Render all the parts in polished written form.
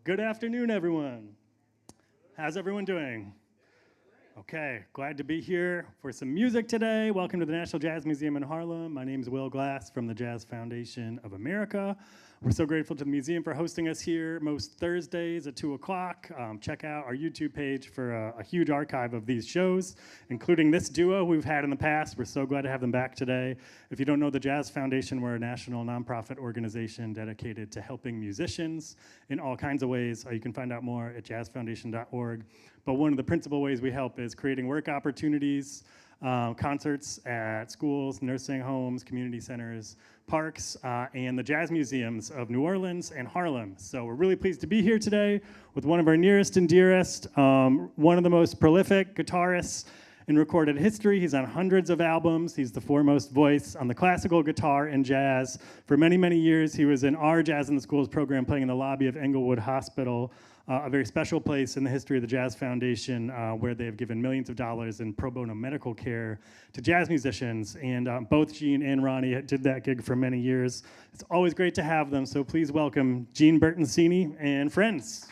Good afternoon, everyone. How's everyone doing? Okay, glad to be here for some music today. Welcome to the National Jazz Museum in Harlem. My name is Will Glass from the Jazz Foundation of America. We're so grateful to the museum for hosting us here most Thursdays at 2 o'clock. Check out our YouTube page for a huge archive of these shows, including this duo we've had in the past. We're so glad to have them back today. If you don't know the Jazz Foundation, we're a national nonprofit organization dedicated to helping musicians in all kinds of ways. You can find out more at jazzfoundation.org. But one of the principal ways we help is creating work opportunities, concerts at schools, nursing homes, community centers, parks, and the jazz museums of New Orleans and Harlem. So we're really pleased to be here today with one of our nearest and dearest, one of the most prolific guitarists in recorded history. He's on hundreds of albums. He's the foremost voice on the classical guitar and jazz. For many, many years, he was in our Jazz in the Schools program playing in the lobby of Englewood Hospital, a very special place in the history of the Jazz Foundation where they have given millions of dollars in pro bono medical care to jazz musicians. And both Gene and Ronnie did that gig for many years. It's always great to have them, so please welcome Gene Bertoncini and friends.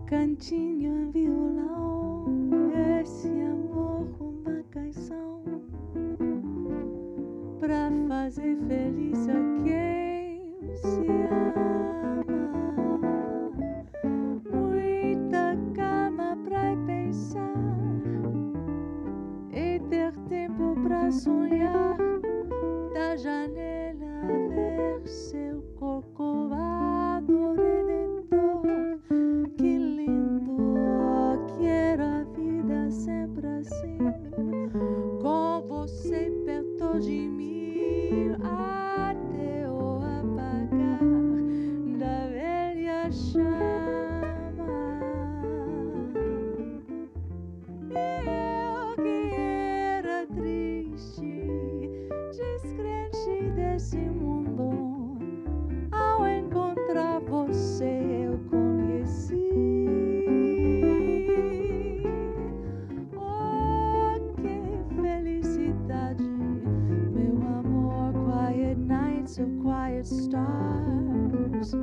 Cantinho em violão, esse amor com uma canção pra fazer feliz a quem se ama. Muita calma pra pensar e ter tempo pra sonhar. Da janela ver seu corcovado redentor. Que lindo, quero a vida sempre assim, com você perto de mim, até o apagar da velha chama. Eu que era triste, descrente desse mundo, ao encontrar você eu conheci. Of quiet stars,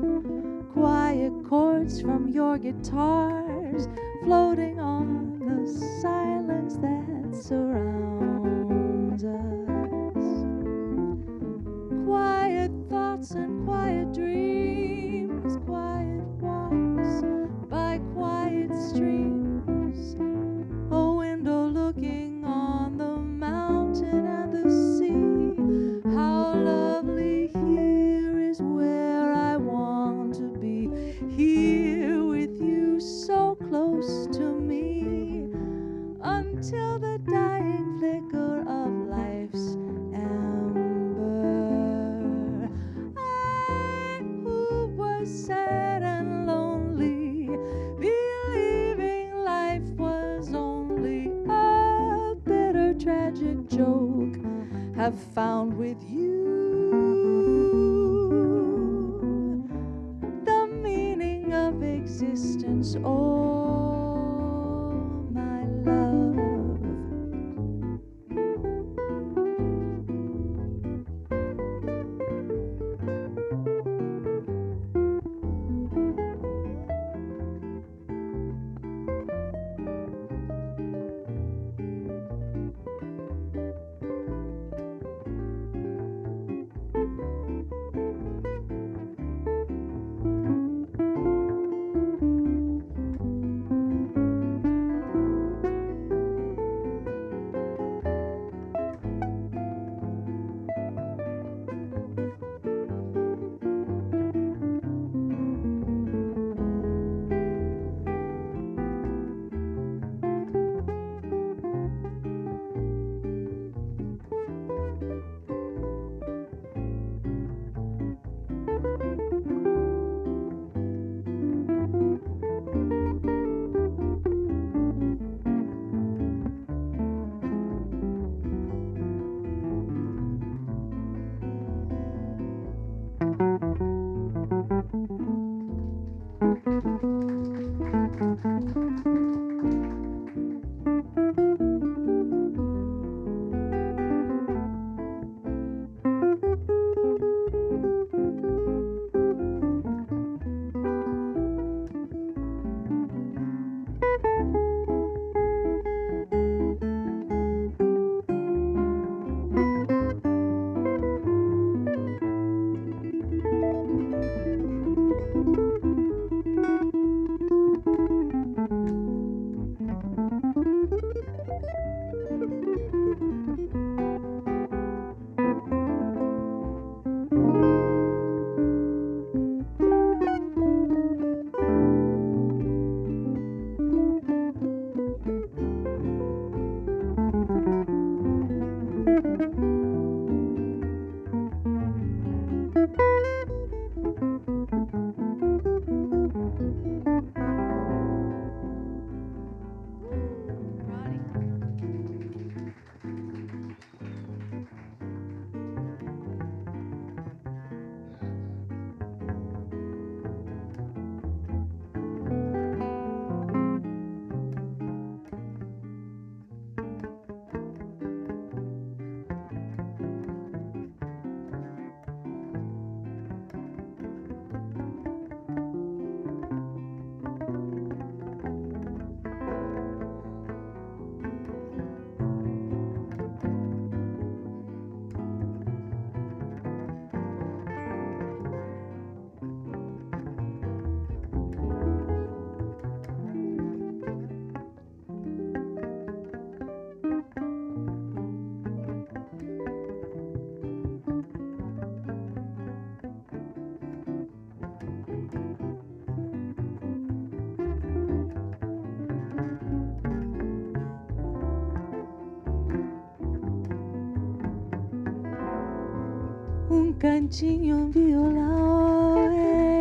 quiet chords from your guitars, floating on the silence that surrounds us. Quiet thoughts and quiet dreams, quiet walks by quiet streams, a window looking on the mountain and the sea. How lovely here is where I want to be, here with you so close to me, until the dying flicker of life's ember. I who was sad and lonely, believing life was only a bitter tragic joke, have found with you the meaning of existence. Oh, my love. cantinho, um violão,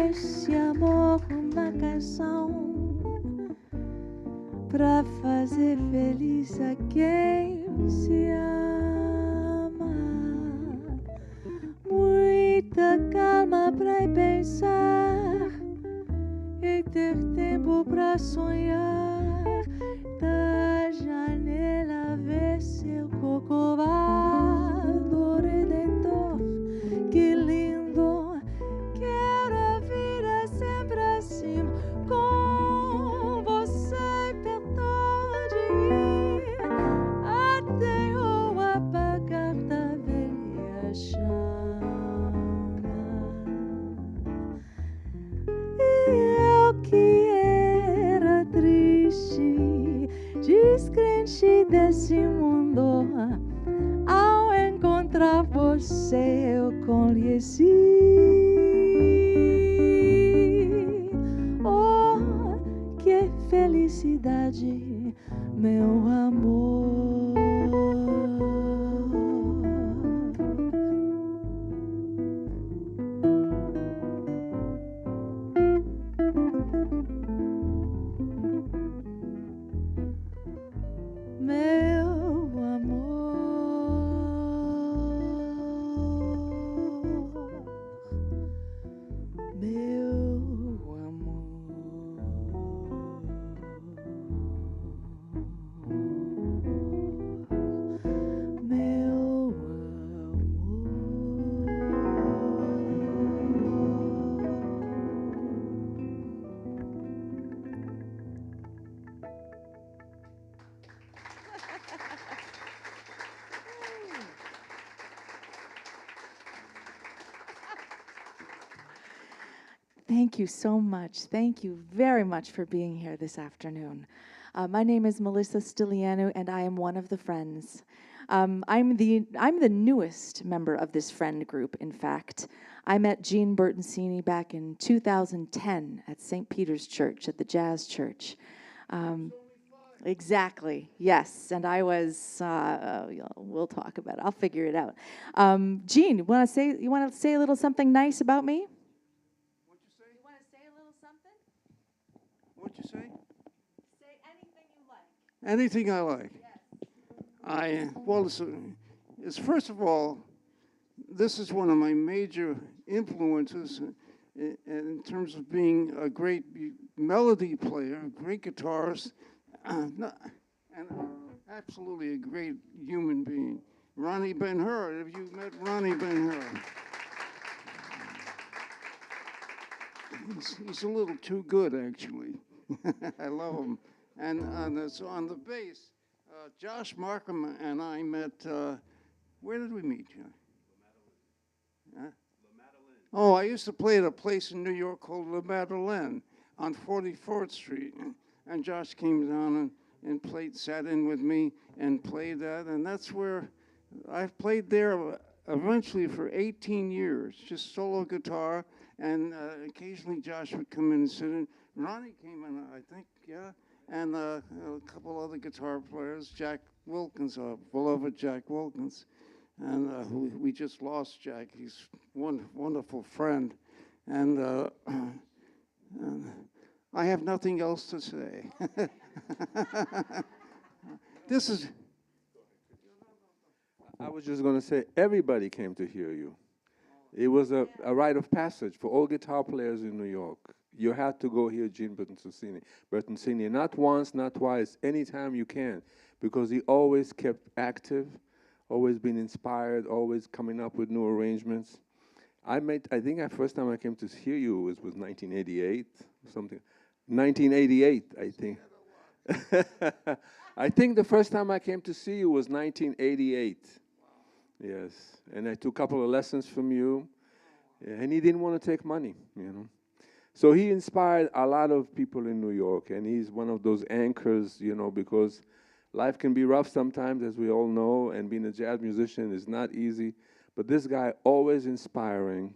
esse amor, uma canção pra fazer feliz a quem se ama. Muita calma pra pensar e ter tempo pra sonhar. Da janela ver seu corcovado redentor. Que lindo, quero a vida sempre assim, com você perto de mim, até o apagar da velha chama. E eu que era triste, descrente desse mundo, ao encontrar você eu conheci. Oh, que felicidade, meu amor. Meu amor, meu amor, meu Thank you so much. Thank you very much for being here this afternoon. My name is Melissa Stylianou, and I am one of the friends. I'm the newest member of this friend group, in fact. I met Gene Bertoncini back in 2010 at St. Peter's Church, at the Jazz Church. Exactly, yes, and I was, we'll talk about it. I'll figure it out. Gene, you want to say a little something nice about me? What'd you say? Say anything you like. Anything I like. Yes. It's first of all, this is one of my major influences in terms of being a great melody player, a great guitarist, and absolutely a great human being. Roni Ben-Hur. Have you met Roni Ben-Hur? He's a little too good, actually. I love him. And so on the bass, Josh Marcum and I met, where did we meet, John? Huh? Oh, I used to play at a place in New York called La Madeleine on 44th Street. And Josh came down and played, sat in with me and played that. And that's where I've played there eventually for 18 years, just solo guitar. And occasionally Josh would come in and sit in. Ronnie came in, I think, yeah. And a couple other guitar players, Jack Wilkins, beloved Jack Wilkins. And we just lost Jack. He's one wonderful friend. And I have nothing else to say. This is... I was just going to say, everybody came to hear you. It was a rite of passage for all guitar players in New York. You had to go hear Gene Bertoncini, not once, not twice, anytime you can, because he always kept active, always been inspired, always coming up with new arrangements. I think the first time I came to hear you was 1988, something. 1988, I think. I think the first time I came to see you was 1988. Yes, and I took a couple of lessons from you, and he didn't want to take money, you know. So he inspired a lot of people in New York, and he's one of those anchors, you know, because life can be rough sometimes, as we all know, and being a jazz musician is not easy. But this guy always inspiring,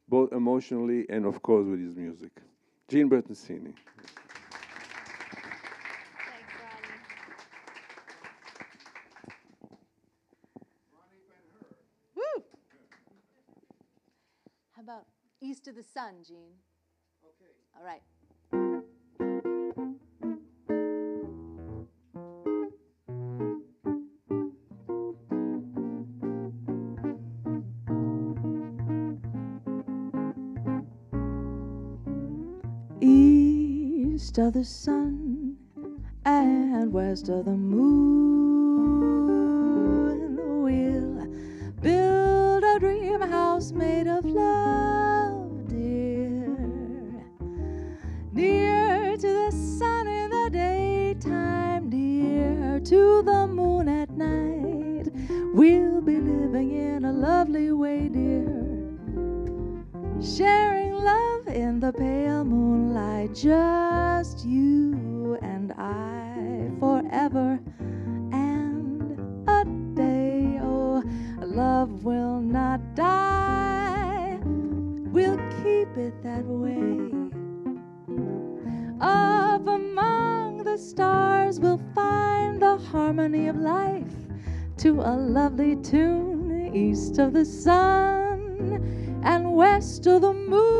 both emotionally and, of course, with his music. Gene Bertoncini. How about East of the Sun, Gene? Okay. All right. East of the sun and west of the moon, we'll build a dream house made of love, dear. Near to the sun in the daytime, dear to the moon at night. We'll be living in a lovely way, dear. Sharing love in the pale moonlight, just you and I, forever and a day. Oh, love will not die, we'll keep it that way. Up among the stars we'll find the harmony of life to a lovely tune, east of the sun and west of the moon,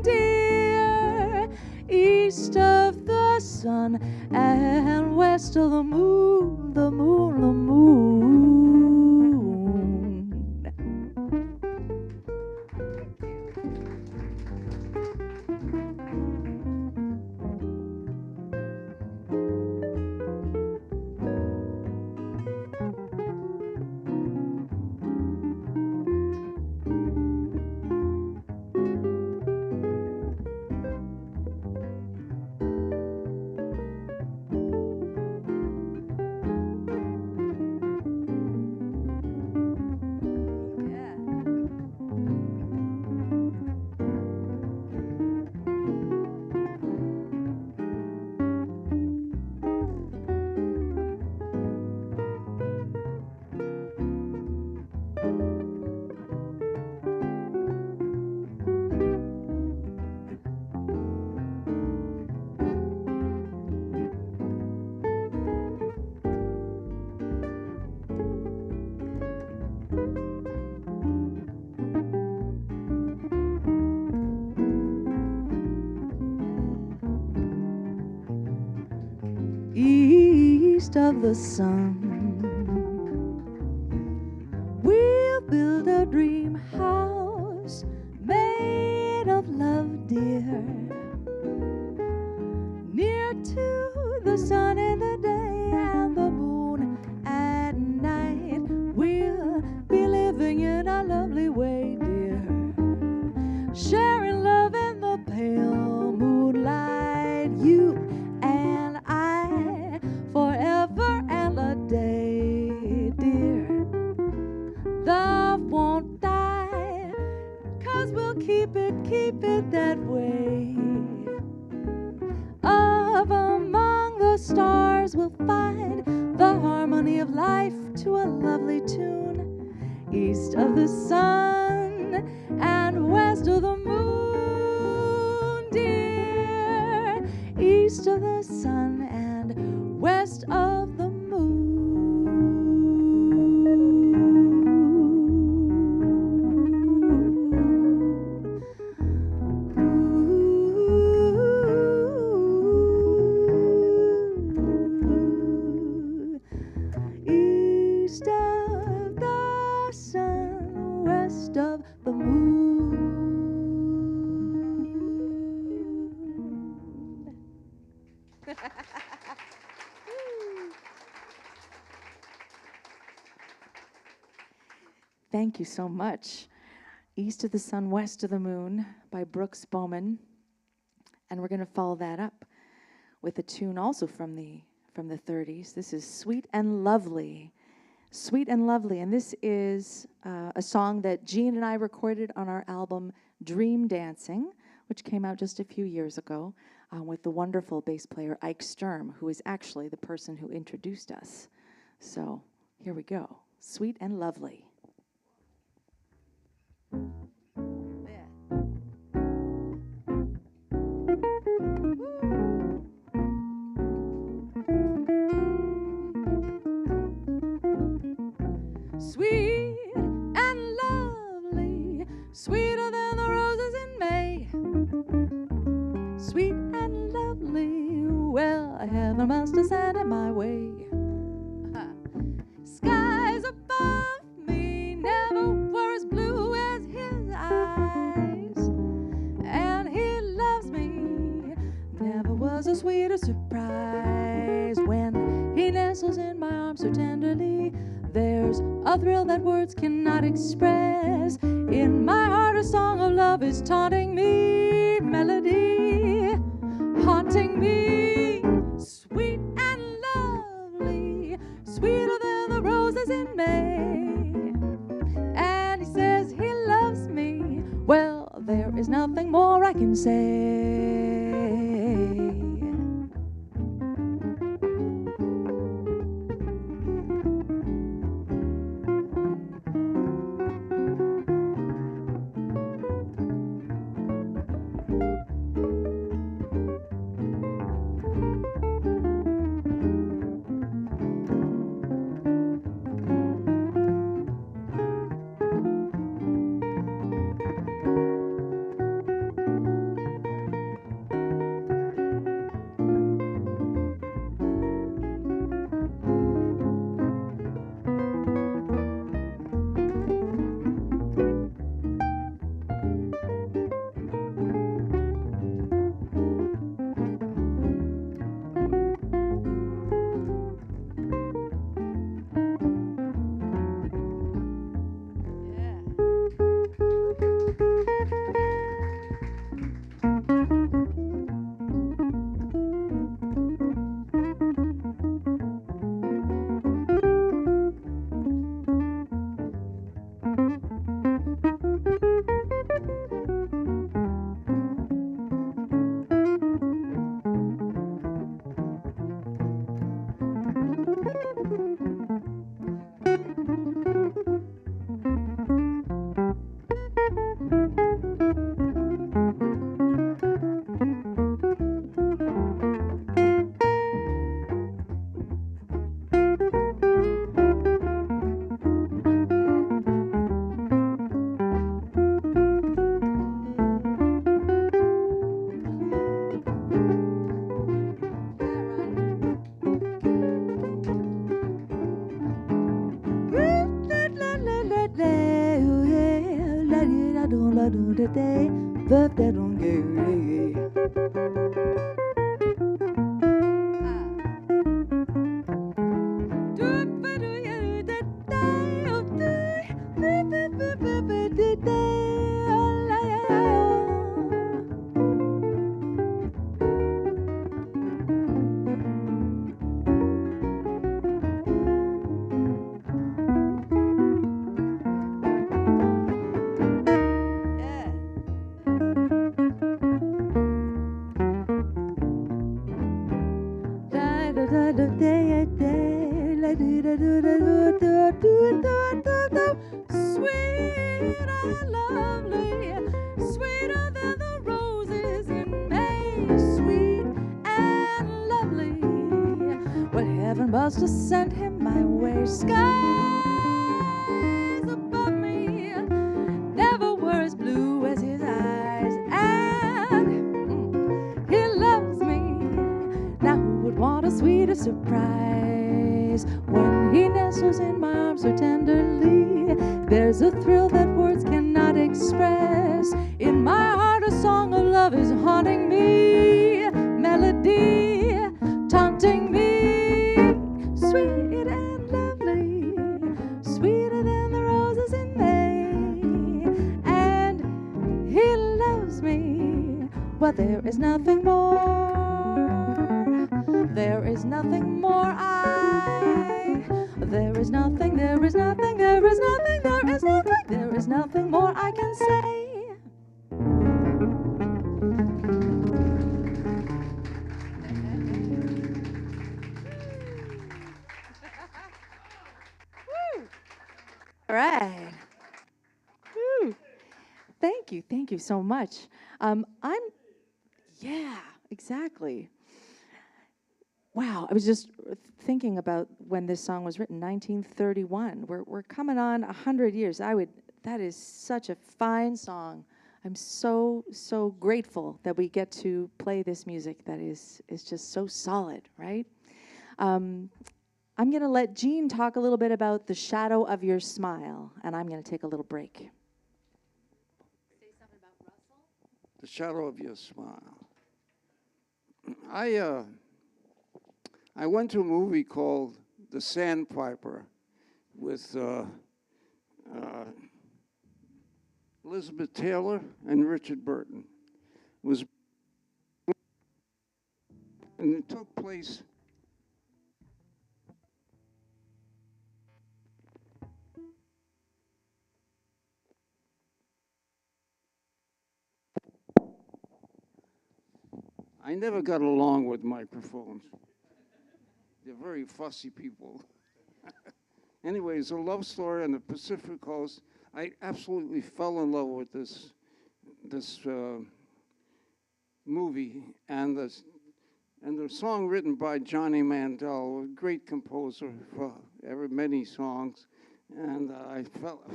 dear. East of the sun and west of the moon, the moon, the moon. East of the sun, we'll build a dream house made of love, dear. Near to the sun in the day and the moon at night, we'll be living in a lovely way, dear. Sharing love in the pale moonlight, you and I, forever and a day, dear. Love won't die, 'cause we'll keep it that way. Up among the stars we'll find the harmony of life to a lovely tune, east of the sun and west of the moon, dear. East of the sun and west of the moon. East of the sun, west of the moon. Thank you so much. East of the Sun, West of the Moon by Brooks Bowman. And we're going to follow that up with a tune also from the 30s. This is Sweet and Lovely. Sweet and Lovely. And this is a song that Gene and I recorded on our album Dream Dancing, which came out just a few years ago with the wonderful bass player Ike Sturm, who is actually the person who introduced us. So here we go. Sweet and Lovely. Sweet and lovely, sweeter than the roses in May. Sweet and lovely, well, heaven must have sent it my way. Skies above me never were as blue as his eyes, and he loves me, never was a sweeter surprise. When he nestles in my arms so tenderly, there's a thrill that words cannot express. In my heart a song of love is taunting me, melody haunting me, sweet and lovely, sweeter than the roses in May. And he says he loves me, well, there is nothing more I can say. Must have sent him my way. Skies above me never were as blue as his eyes, and he loves me. Now who would want a sweeter surprise? When he nestles in my arms so tenderly, there's a thrill that words cannot express. In my heart a song of love is haunting me, melody taunting me, sweet and lovely, sweeter than the roses in May. And he loves me, but there is nothing more. There is nothing more there is nothing, there is nothing, there is nothing, there is nothing, there is nothing more I can say. All right. Woo. Thank you so much. Yeah, exactly. Wow, I was just thinking about when this song was written, 1931. We're coming on 100 years. I would That is such a fine song. I'm so, so grateful that we get to play this music that is just so solid, right? I'm going to let Jean talk a little bit about The Shadow of Your Smile, and I'm going to take a little break. Say something about Russell? The Shadow of Your Smile. I went to a movie called The Sandpiper with Elizabeth Taylor and Richard Burton. And it took place I never got along with microphones. They're very fussy people. Anyway, it's a love story on the Pacific Coast. I absolutely fell in love with this movie, and the song written by Johnny Mandel, a great composer for many songs, and I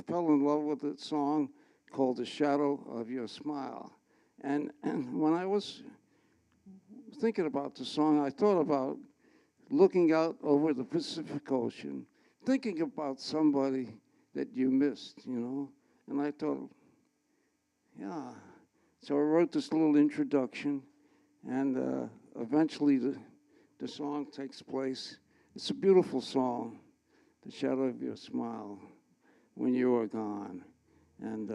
fell in love with the song called "The Shadow of Your Smile," and when I was thinking about the song, I thought about looking out over the Pacific Ocean, thinking about somebody that you missed, you know, and I thought, yeah. So I wrote this little introduction, and eventually the song takes place. It's a beautiful song, "The Shadow of Your Smile," when you are gone, and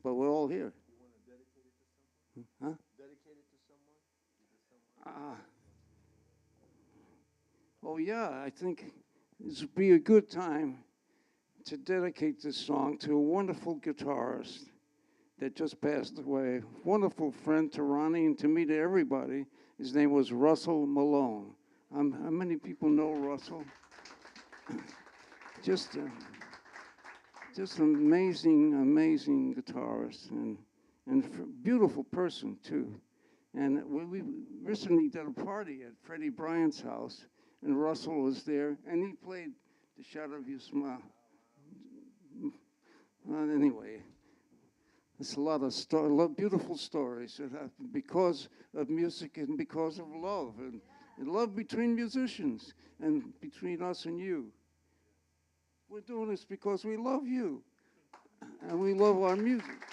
but we're all here. You want to dedicate it to someone? Huh? Dedicate it to someone? Oh yeah, I think this would be a good time to dedicate this song to a wonderful guitarist that just passed away. Wonderful friend to Ronnie and to me, to everybody. His name was Russell Malone. How many people know Russell? Just an amazing guitarist and beautiful person too. And we recently did a party at Freddie Bryant's house, and Russell was there, and he played "The Shadow of Your Smile." Well, anyway, there's a lot of beautiful stories that happen because of music and because of love, and love between musicians and between us and you. We're doing this because we love you, and we love our music.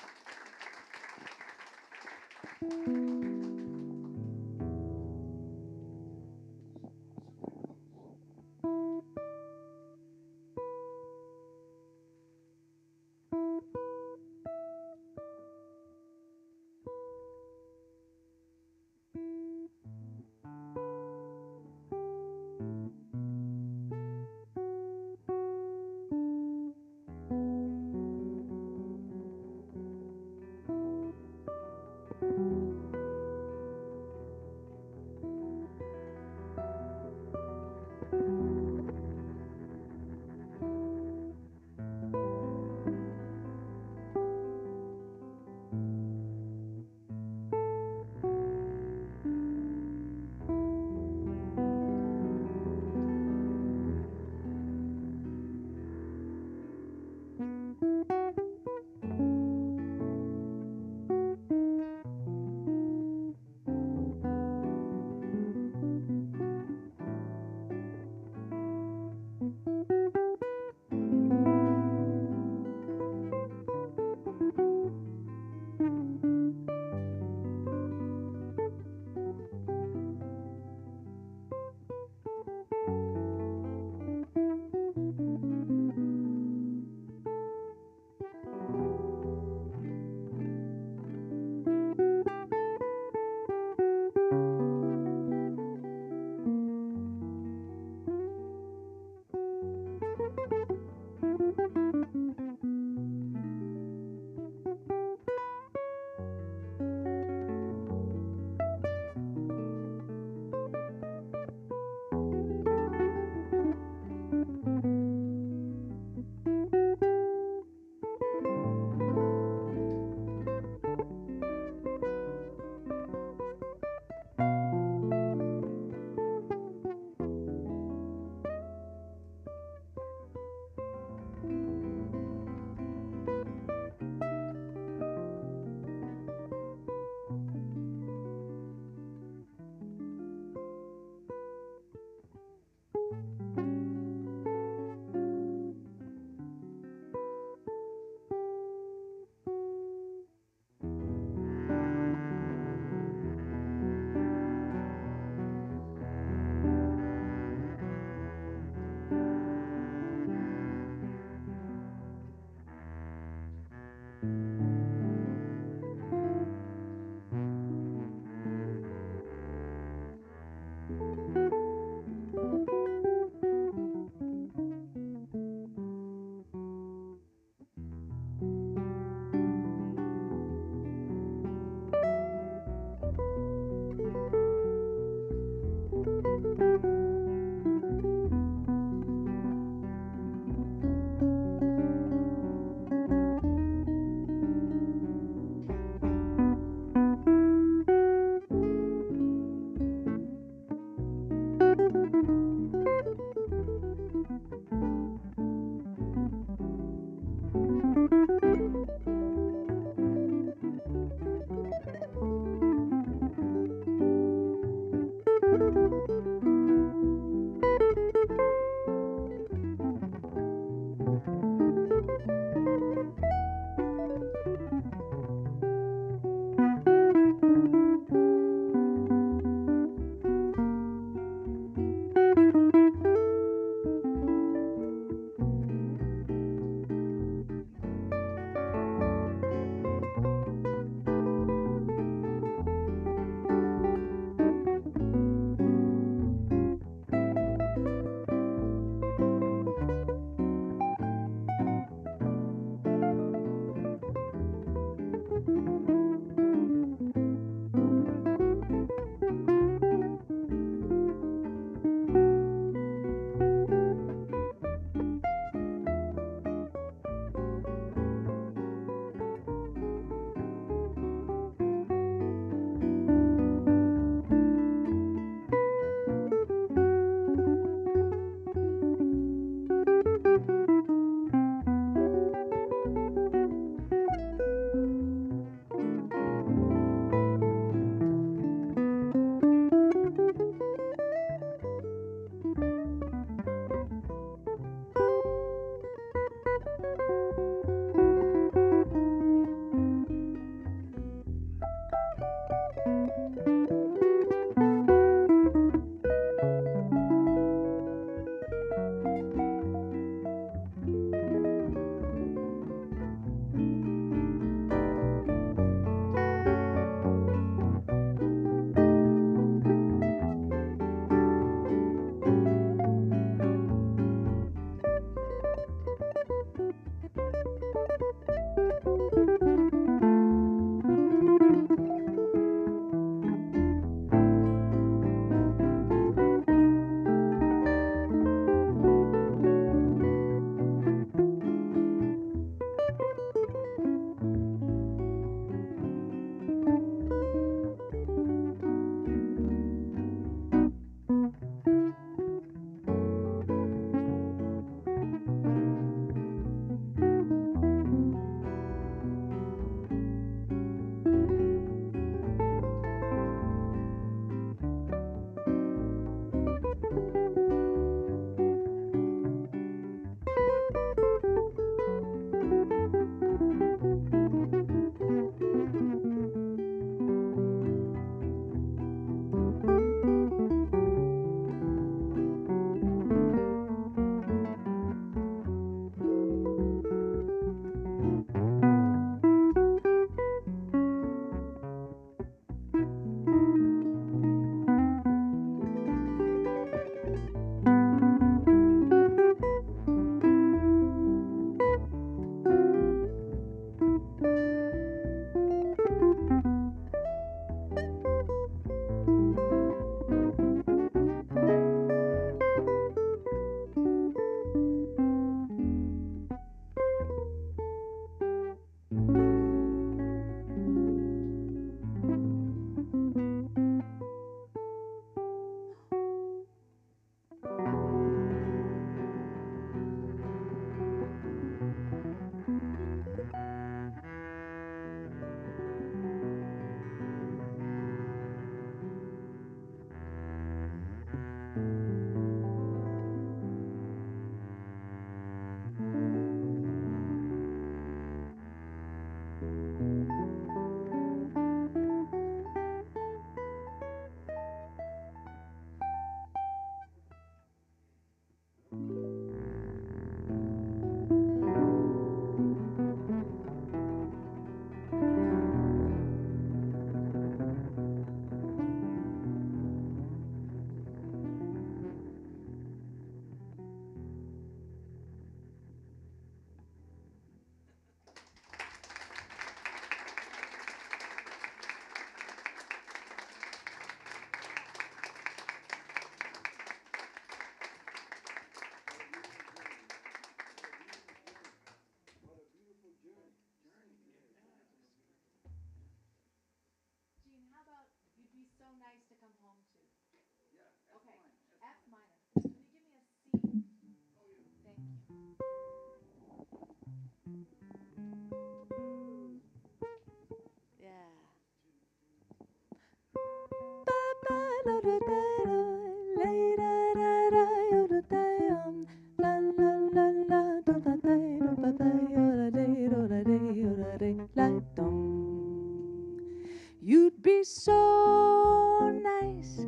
You'd be so nice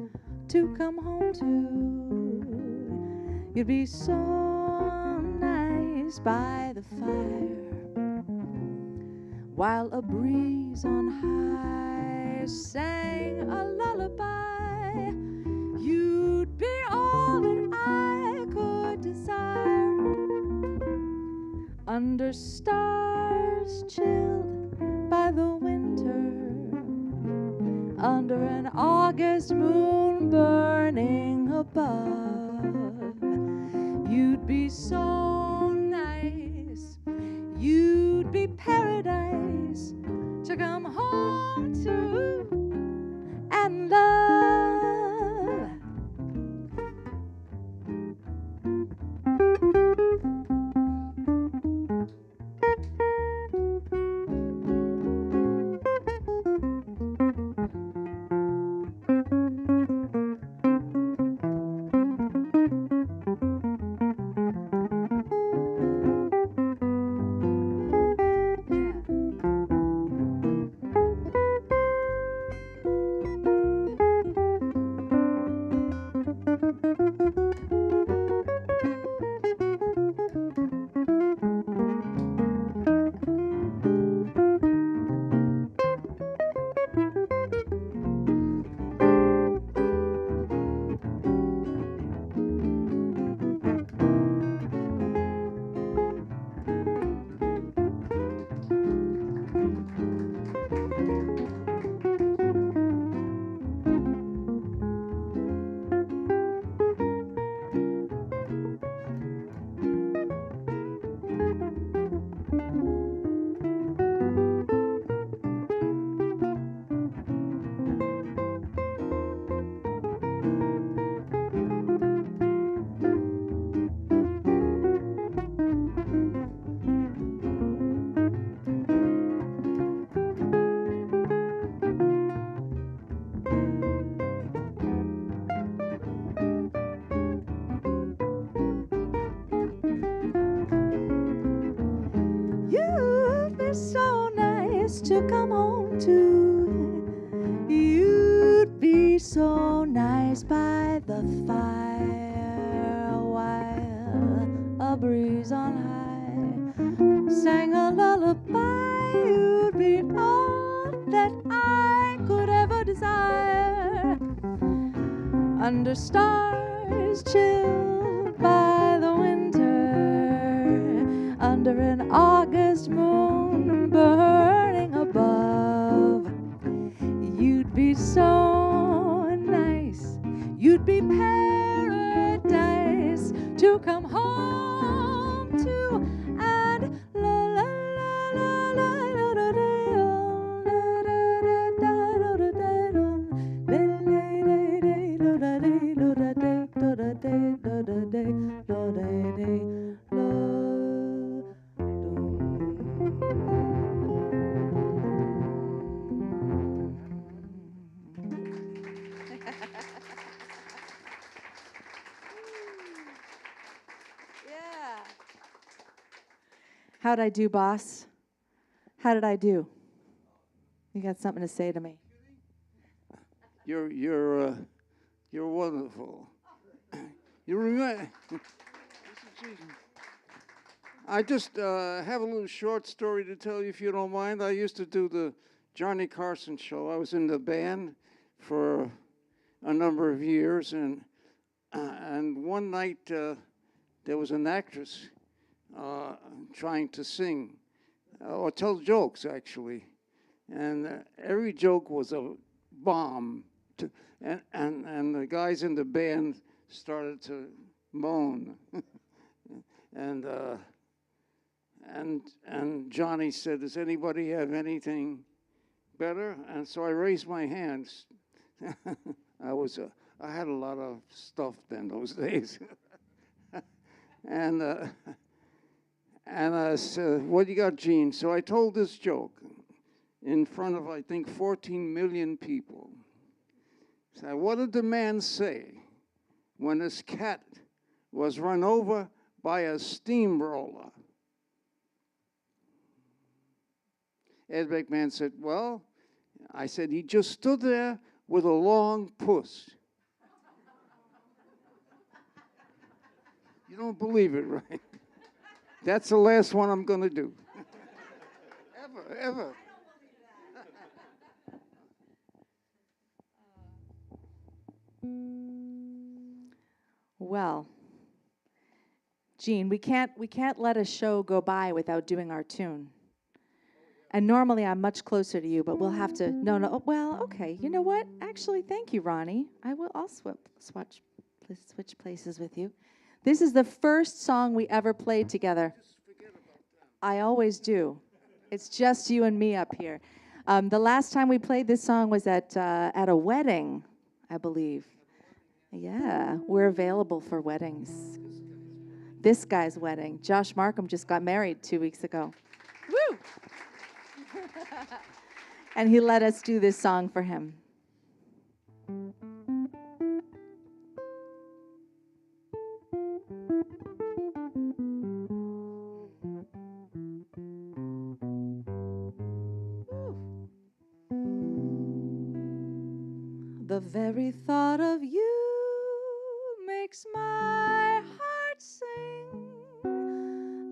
to come home to. You'd be so nice by the fire, while a breeze on high sang a lullaby. You'd be all that I could desire, under stars chilled by the winter, under an August moon burning above. You'd be so nice, you'd be paradise to come home to and love. So nice to come home to. You'd be so nice by the fire, while a breeze on high sang a lullaby. You'd be all that I could ever desire, under stars chilled by the winter, under an August moon burning above. You'd be so nice, you'd be paradise to come home to, and la la la la la la la How'd I do, boss? How did I do? You got something to say to me? You're wonderful. You remember? I just have a little short story to tell you, if you don't mind. I used to do the Johnny Carson show. I was in the band for a number of years, and one night there was an actress trying to sing or tell jokes, actually, and every joke was a bomb. And the guys in the band started to moan, and Johnny said, "Does anybody have anything better?" And so I raised my hands. I had a lot of stuff then those days, and And I said, what do you got, Gene? So I told this joke in front of, I think, 14 million people. So what did the man say when his cat was run over by a steamroller? Ed McMahon said, well, I said, he just stood there with a long puss. You don't believe it, right? That's the last one I'm going to do. Ever. Well, Gene, we can't let a show go by without doing our tune. And normally I'm much closer to you, but we'll have to. No. Oh, well, okay. You know what? Actually, thank you, Ronnie. I'll switch places with you. This is the first song we ever played together. I always do. It's just you and me up here. The last time we played this song was at a wedding, I believe. Yeah, we're available for weddings. This guy's wedding. Josh Marcum just got married 2 weeks ago. Woo! And he let us do this song for him. The very thought of you makes my heart sing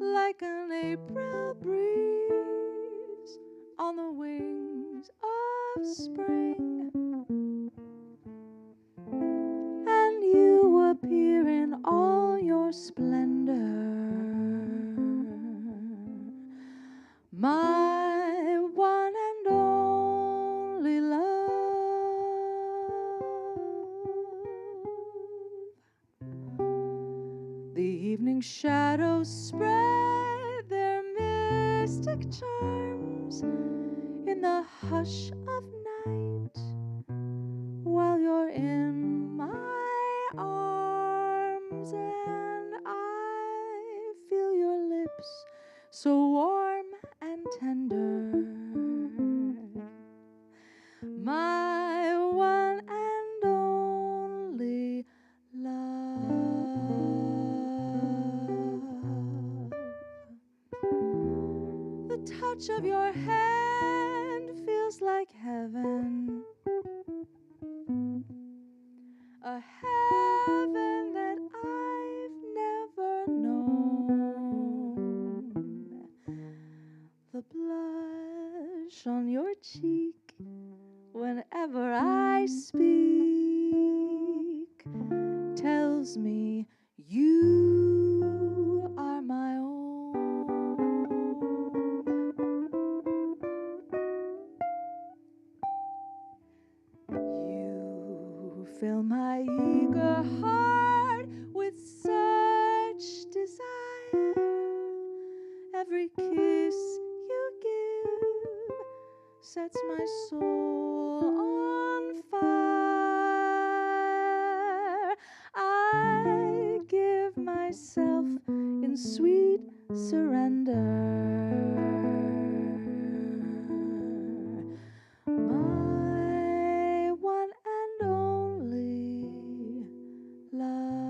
like an April breeze on the wings of spring. And you appear in all your splendor, my one and only love. The evening shadows spread their mystic charms in the hush of night, while you're in my arms, and I feel your lips so warm and tender. My one and only love. The touch of your hand feels like heaven, a heaven that I've never known. The blush on your cheek whenever I speak tells me you are my own. You fill my eager heart with such desire. Every kiss you give sets my soul on fire. I give myself in sweet surrender. My one and only love.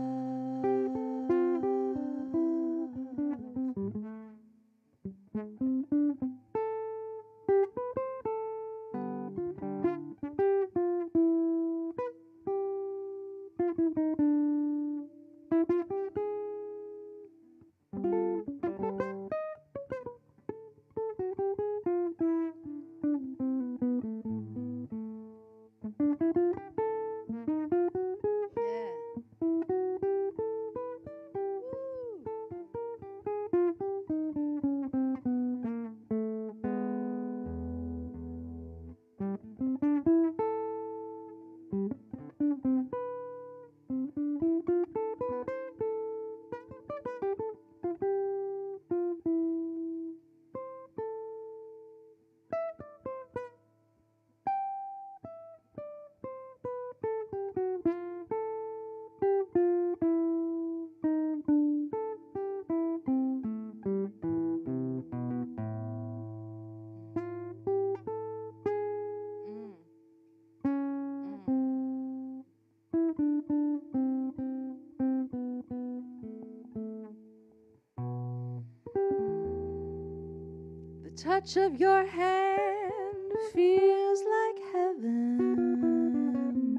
touch of your hand feels like heaven,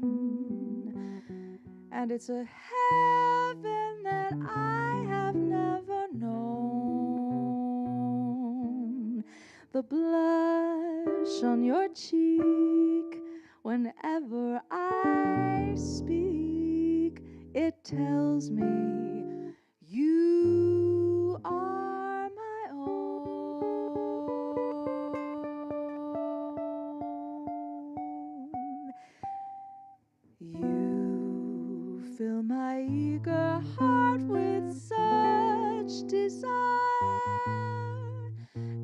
and it's a heaven that I have never known. The blush on your cheek whenever I speak, it tells me you are my own. You fill my eager heart with such desire.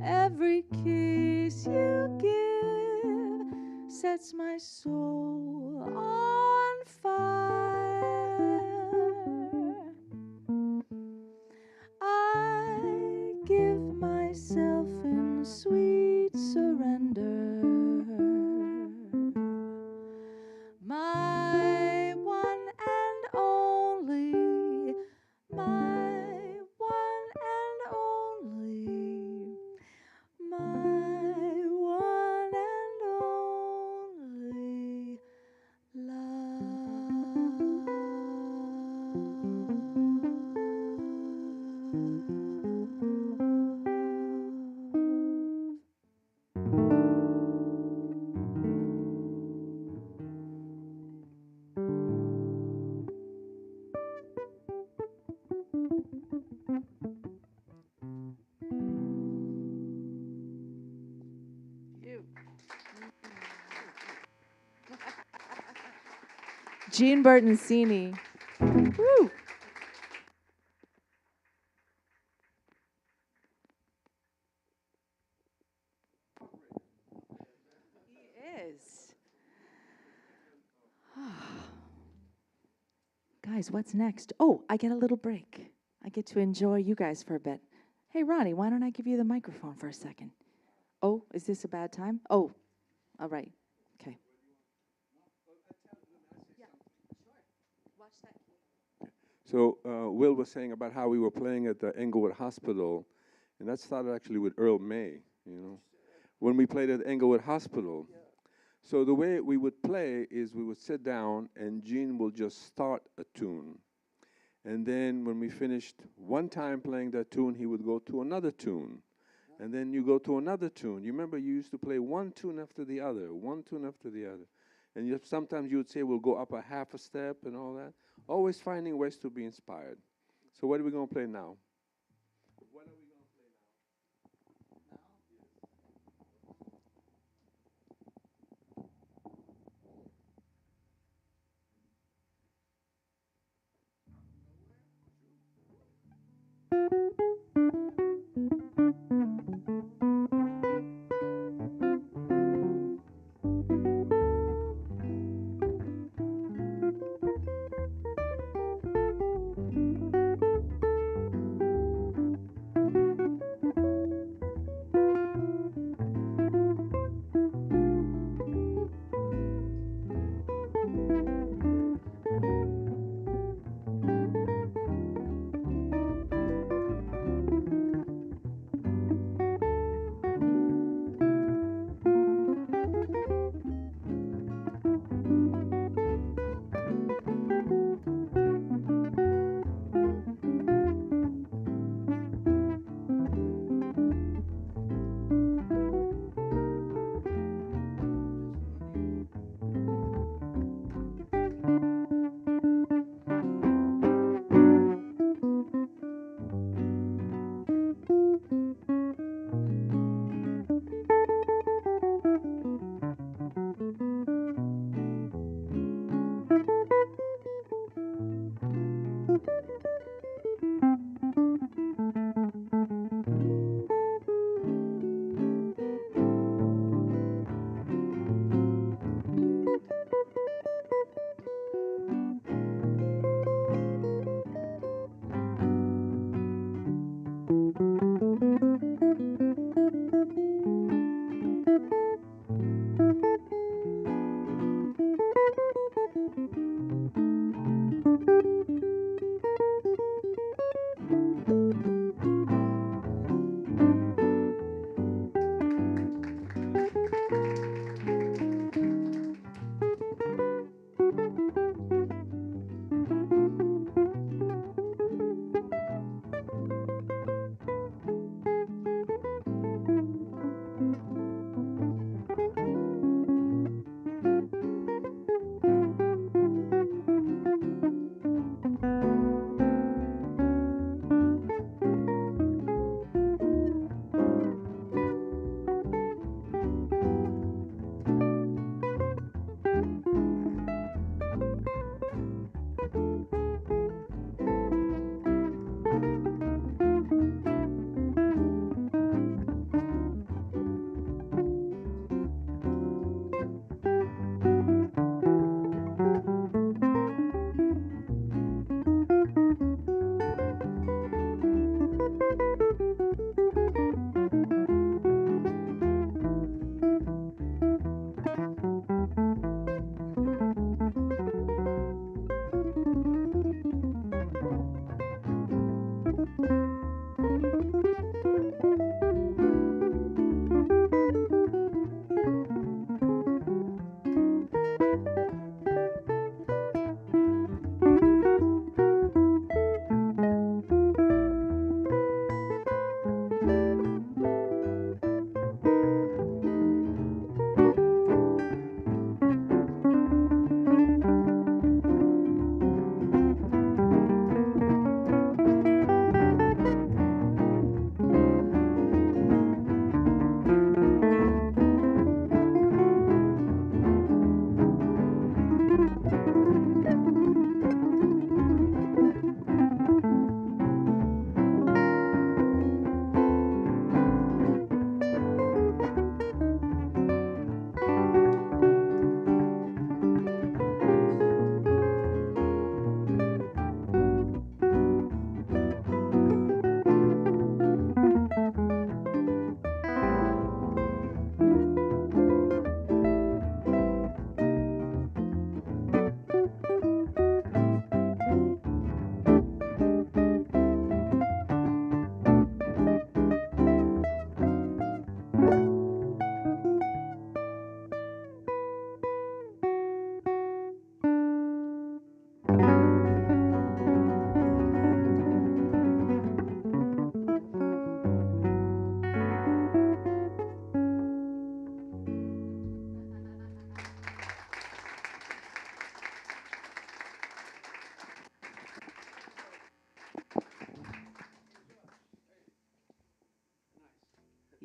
Every kiss you give sets my soul on fire. I give myself in sweet surrender. My one and only, my one and only, my one and only Gene Bertoncini. Woo! He is. Guys, what's next? Oh, I get a little break. I get to enjoy you guys for a bit. Hey, Ronnie, why don't I give you the microphone for a second? Oh, is this a bad time? Oh, all right. Okay. So Will was saying about how we were playing at the Englewood Hospital, and that started actually with Earl May, you know, when we played at Englewood Hospital. So the way we would play is we would sit down and Gene will just start a tune. And then when we finished one time playing that tune, he would go to another tune. And then you go to another tune. You remember you used to play one tune after the other, one tune after the other. And sometimes you would say we'll go up a half a step and all that. Always finding ways to be inspired. So what are we going to play now? What are we going to play now?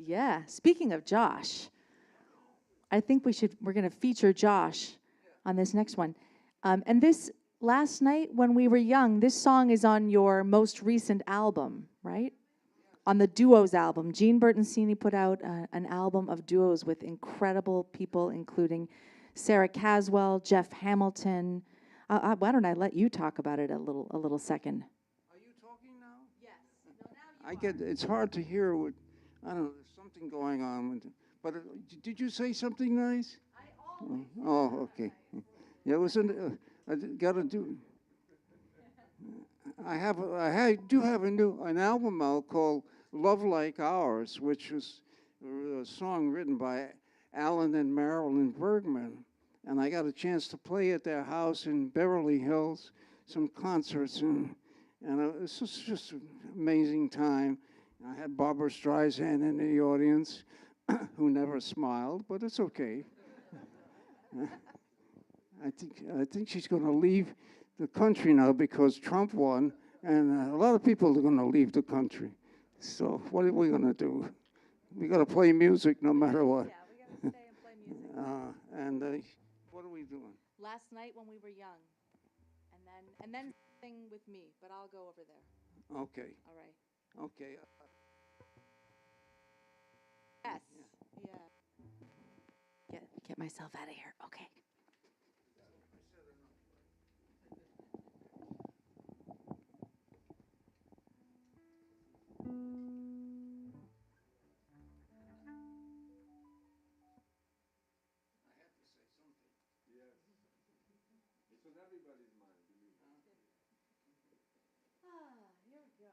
Yeah. Speaking of Josh, I think we're going to feature Josh on this next one. And this, Last Night When We Were Young, this song is on your most recent album, right? On the Duos album. Gene Bertoncini put out an album of duos with incredible people, including Sarah Caswell, Jeff Hamilton. Why don't I let you talk about it a little second? Are you talking now? Yes. No, now it's hard to hear what, I don't know, there's something going on. But did you say something nice? I always. Oh, okay. Yeah, it was I got to do. I do have an album out called Love Like Ours, which was a song written by Alan and Marilyn Bergman. And I got a chance to play at their house in Beverly Hills, some concerts, and it was just an amazing time. I had Barbara Streisand in the audience, who never smiled, but it's okay. I think she's going to leave the country now because Trump won, and a lot of people are going to leave the country. So what are we going to do? We got to play music no matter what. Yeah, we got to stay and play music. And what are we doing? Last Night When We Were Young, and then sing with me, but I'll go over there. Okay. All right. Okay. Yes. Yeah. Get myself out of here. Okay. Here we go.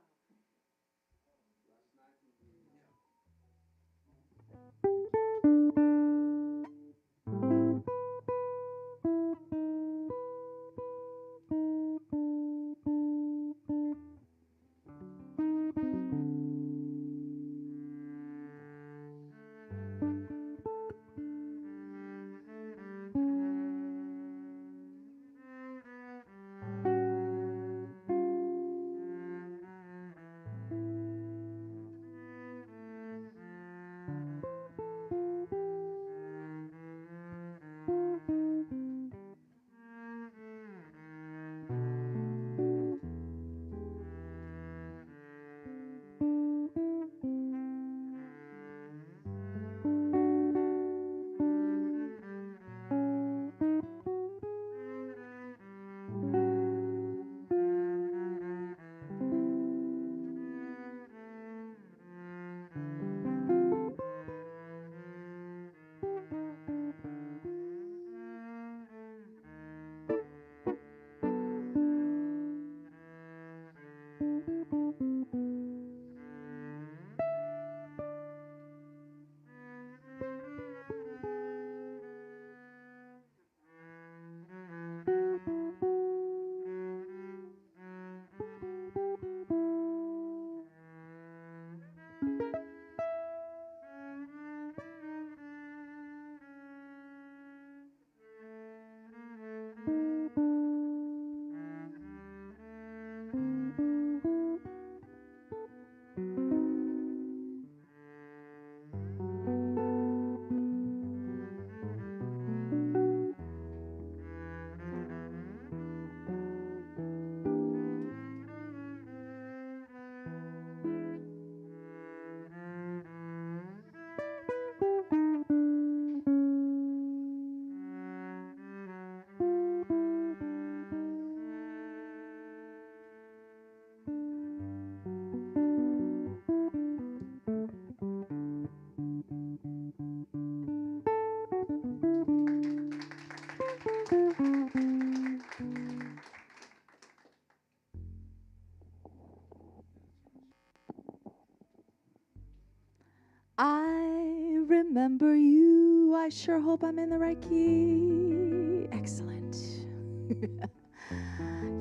I remember you. I sure hope I'm in the right key. Excellent.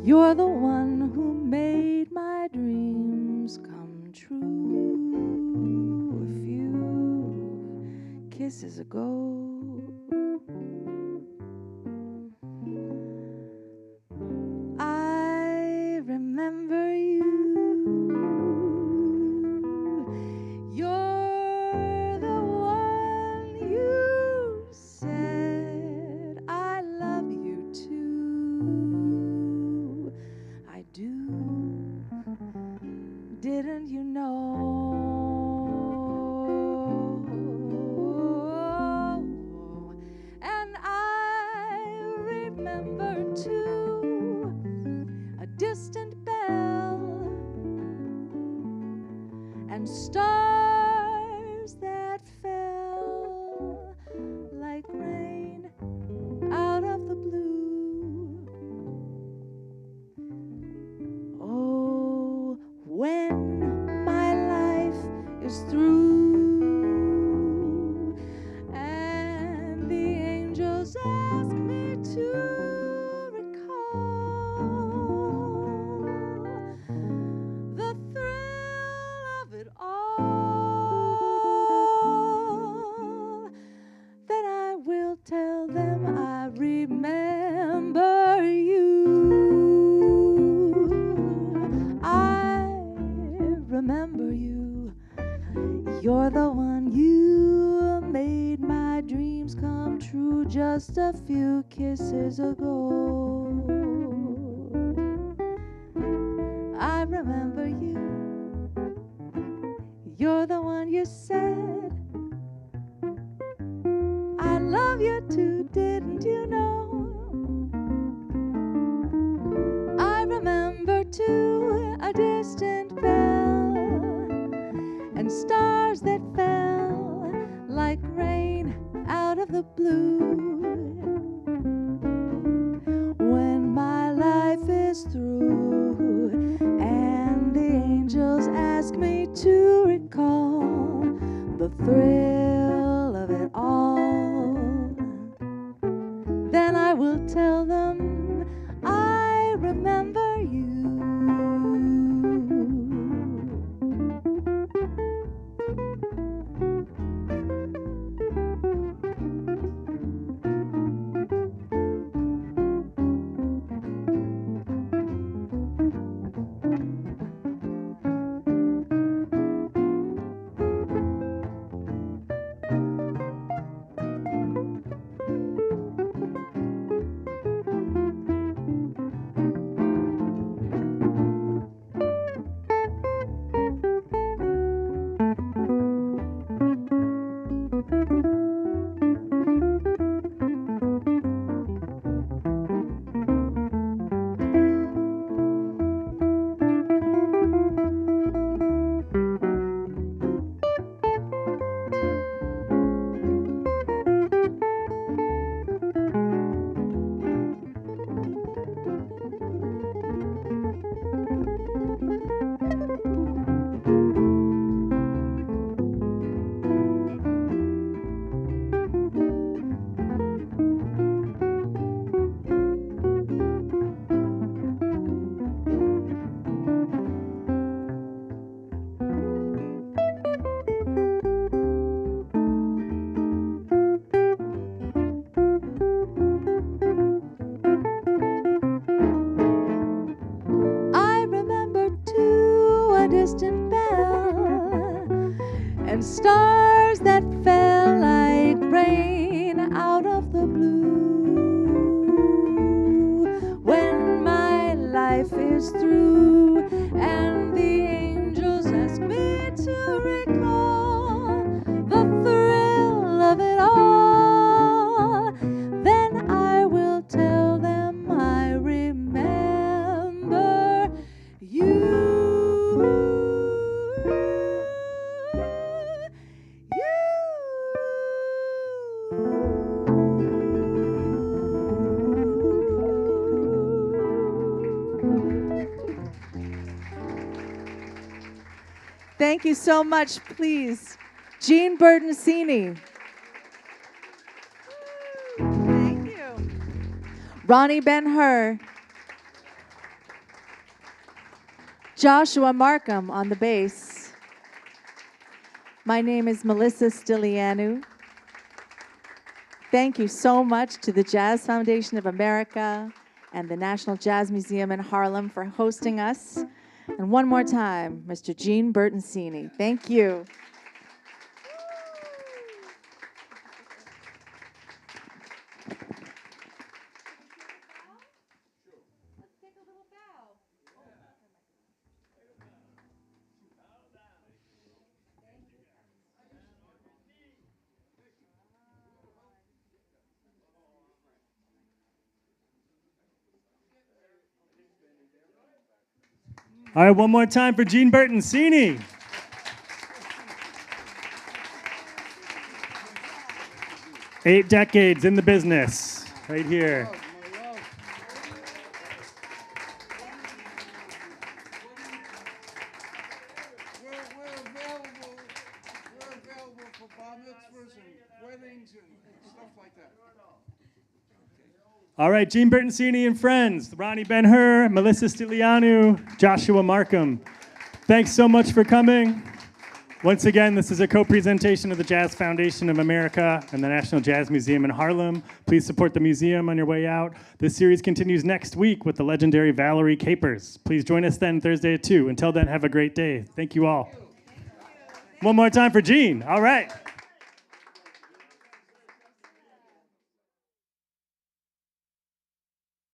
You're the one who made my dreams come true. A few kisses ago. I remember you. You're remember you. I remember you. You're the one. You made my dreams come true just a few kisses ago. I remember you. You're the one. You said I love you too, didn't you know? I remember too a distant bell and stars that fell like rain out of the blue. When my life is through and the angels ask me to recall the thrill of it all, then I will tell them I remember you. Distant bell and stars that fell like rain out of the blue. When my life is through and the angels ask me to recall the thrill of it all, then I will tell them I remember you. Thank you so much. Please, Jean Bertoncini. Thank you. Roni Ben-Hur. Joshua Marcum on the bass. My name is Melissa Stylianou. Thank you so much to the Jazz Foundation of America and the National Jazz Museum in Harlem for hosting us. And one more time, Mr. Jean Bertoncini. Thank you. All right, one more time for Jean Bertoncini. Eight decades in the business, right here. We're available for bar mitzvahs and weddings and stuff like that. All right, Jean Bertoncini and friends, Roni Ben-Hur, Melissa Stylianou, Joshua Marcum. Thanks so much for coming. Once again, this is a co-presentation of the Jazz Foundation of America and the National Jazz Museum in Harlem. Please support the museum on your way out. This series continues next week with the legendary Valerie Capers. Please join us then Thursday at 2. Until then, have a great day. Thank you all. One more time for Gene. All right.